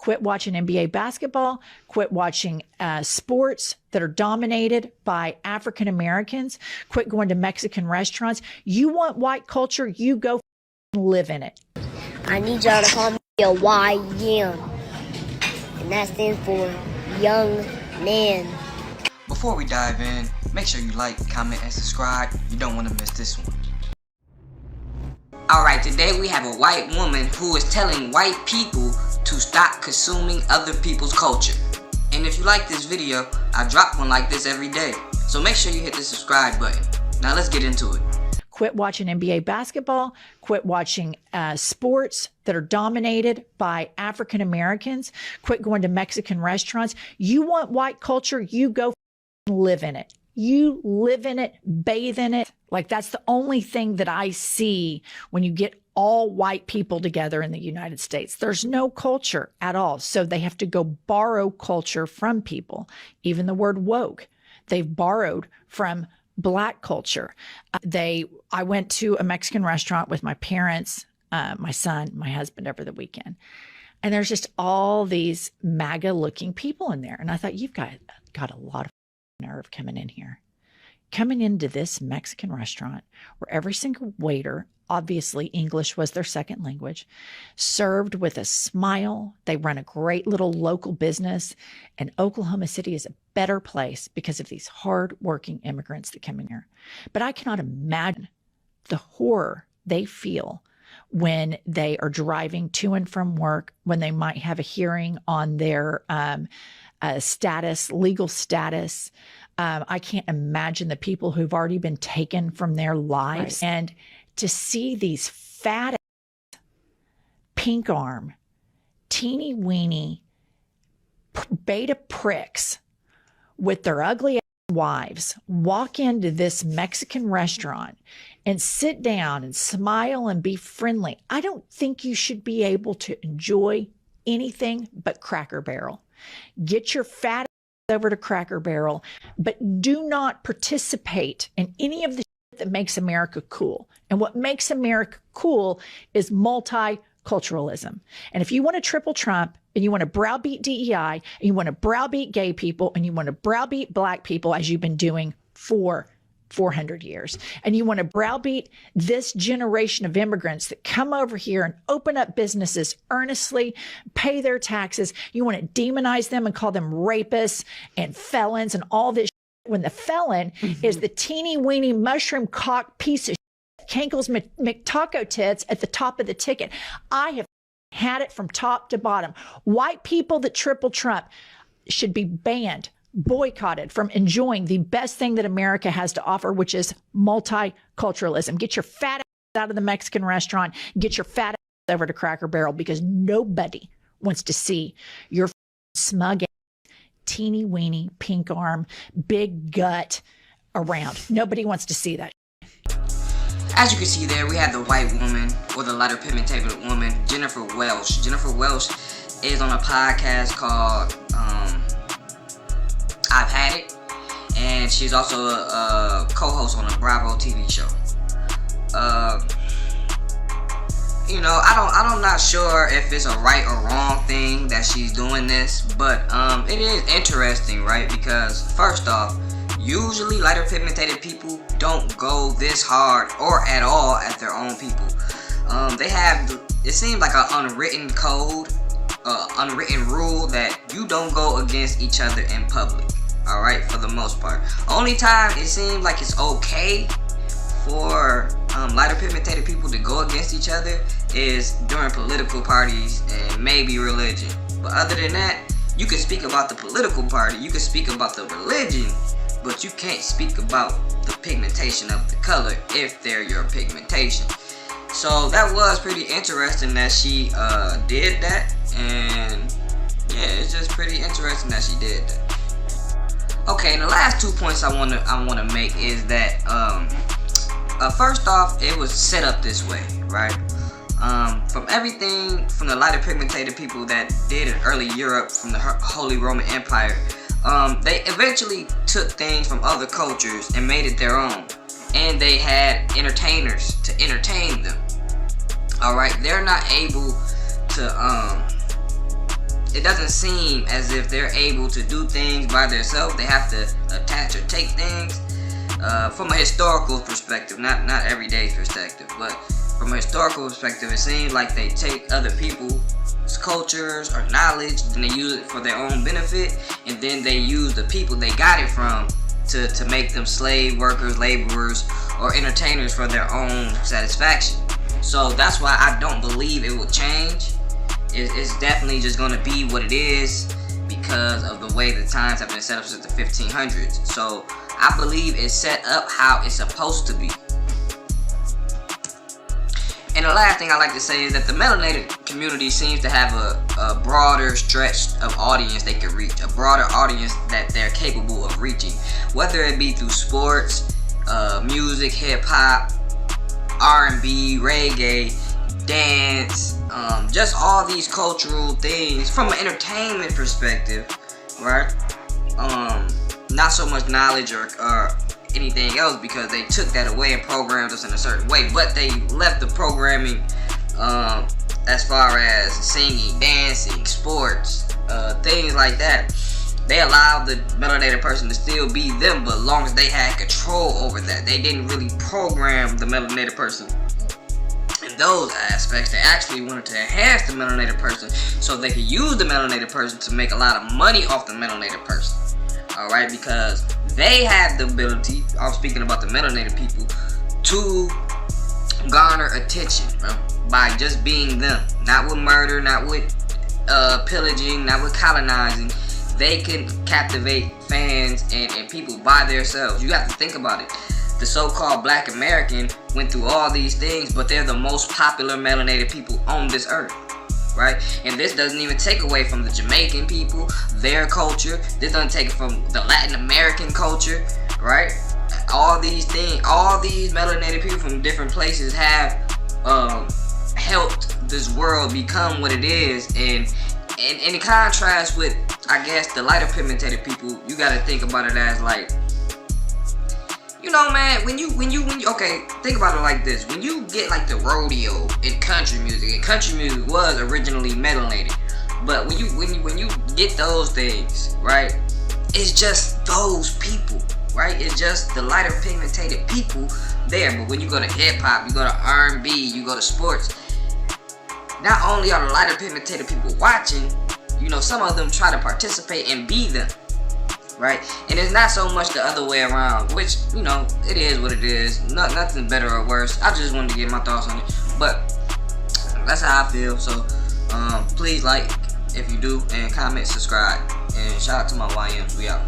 Quit watching NBA basketball. Quit watching sports that are dominated by African Americans. Quit going to Mexican restaurants. You want white culture? You go live in it. I need y'all to call me a YM, and that stands for young man. Before we dive in, make sure you like, comment, and subscribe. You don't want to miss this one. Alright, today we have a white woman who is telling white people to stop consuming other people's culture. And if you like this video, I drop one like this every day. So make sure you hit the subscribe button. Now let's get into it. Quit watching NBA basketball. Quit watching sports that are dominated by African Americans. Quit going to Mexican restaurants. You want white culture? You go live in it. You live in it, bathe in it. Like, that's the only thing that I see when you get all white people together in the United States. There's no culture at all. So they have to go borrow culture from people. Even the word woke, they've borrowed from Black culture. I went to a Mexican restaurant with my parents, my son, my husband over the weekend. And there's just all these MAGA looking people in there. And I thought, you've got a lot of nerve coming in here. Coming into this Mexican restaurant where every single waiter, obviously English was their second language, served with a smile. They run a great little local business, and Oklahoma City is a better place because of these hard-working immigrants that come in here. But I cannot imagine the horror they feel when they are driving to and from work, when they might have a hearing on their legal status. I can't imagine the people who've already been taken from their lives. Right. And to see these fat, pink arm, teeny weeny, beta pricks with their ugly wives walk into this Mexican restaurant and sit down and smile and be friendly. I don't think you should be able to enjoy anything but Cracker Barrel. Get your fat over to Cracker Barrel, but do not participate in any of the shit that makes America cool. And what makes America cool is multiculturalism. And if you want to triple Trump, and you want to browbeat DEI, and you want to browbeat gay people, and you want to browbeat Black people, as you've been doing for 400 years, and you want to browbeat this generation of immigrants that come over here and open up businesses earnestly, pay their taxes, you want to demonize them and call them rapists and felons and all this shit, when the felon is the teeny weeny mushroom cock piece of shit, Cankle's McTaco tits at the top of the ticket. I have had it from top to bottom. White people that triple Trump should be banned, boycotted from enjoying the best thing that America has to offer, which is multiculturalism. Get your fat ass out of the Mexican restaurant. Get your fat ass over to Cracker Barrel, because nobody wants to see your smug ass, teeny weeny, pink arm, big gut around. Nobody wants to see that. As you can see there, we have the white woman, or the lighter pigmented woman, Jennifer Welch. Jennifer Welch is on a podcast called I've Had It, and she's also a co-host on a Bravo TV show. I'm not sure if it's a right or wrong thing that she's doing this, but it is interesting, right? Because first off, usually lighter pigmented people don't go this hard or at all at their own people. They have, it seems like an unwritten code, unwritten rule that you don't go against each other in public. All right, for the most part. Only time it seems like it's okay for lighter pigmented people to go against each other is during political parties and maybe religion. But other than that, you can speak about the political party, you can speak about the religion, but you can't speak about the pigmentation of the color if they're your pigmentation. So that was pretty interesting that she did that, and yeah, it's just pretty interesting that she did that. Okay, and the last 2 points I wanna make is that first off, it was set up this way, right? From everything from the lighter pigmented people that did in early Europe, from the Holy Roman Empire, they eventually took things from other cultures and made it their own, and they had entertainers to entertain them. All right, they're not able to it doesn't seem as if they're able to do things by themselves. They have to attach or take things. From a historical perspective, not everyday perspective, but from a historical perspective, it seems like they take other people's cultures or knowledge and they use it for their own benefit, and then they use the people they got it from to make them slave workers, laborers, or entertainers for their own satisfaction. So that's why I don't believe it will change. It's definitely just going to be what it is because of the way the times have been set up since the 1500s. So I believe it's set up how it's supposed to be. And the last thing I like to say is that the melanated community seems to have a broader stretch of audience they can reach, a broader audience that they're capable of reaching, whether it be through sports, music, hip-hop, R&B, reggae, dance, just all these cultural things from an entertainment perspective, right? Not so much knowledge or anything else, because they took that away and programmed us in a certain way, but they left the programming as far as singing, dancing, sports, things like that. They allowed the melanated person to still be them, but as long as they had control over that. They didn't really program the melanated person in those aspects. They actually wanted to enhance the melanated person so they could use the melanated person to make a lot of money off the melanated person. Alright, because they have the ability, I'm speaking about the melanated people, to garner attention, bro, by just being them. Not with murder, not with pillaging, not with colonizing. They can captivate fans and people by themselves. You have to think about it. The so-called Black American went through all these things, but they're the most popular melanated people on this earth. Right? And this doesn't even take away from the Jamaican people, their culture. This doesn't take it from the Latin American culture, right? All these things, all these melanated people from different places have helped this world become what it is. And in contrast with, I guess, the lighter pigmented people, you gotta think about it as like, you know, man, when you okay, think about it like this. When you get like the rodeo in country music, and country music was originally melanated, but when you get those things, right, it's just those people, right? It's just the lighter pigmented people there. But when you go to hip hop, you go to R&B, you go to sports, not only are the lighter pigmented people watching, you know, some of them try to participate and be them. Right? And it's not so much the other way around, which, you know, it is what it is. Nothing better or worse. I just wanted to get my thoughts on it. But that's how I feel. So please like if you do, and comment, subscribe. And shout out to my YMs. We out.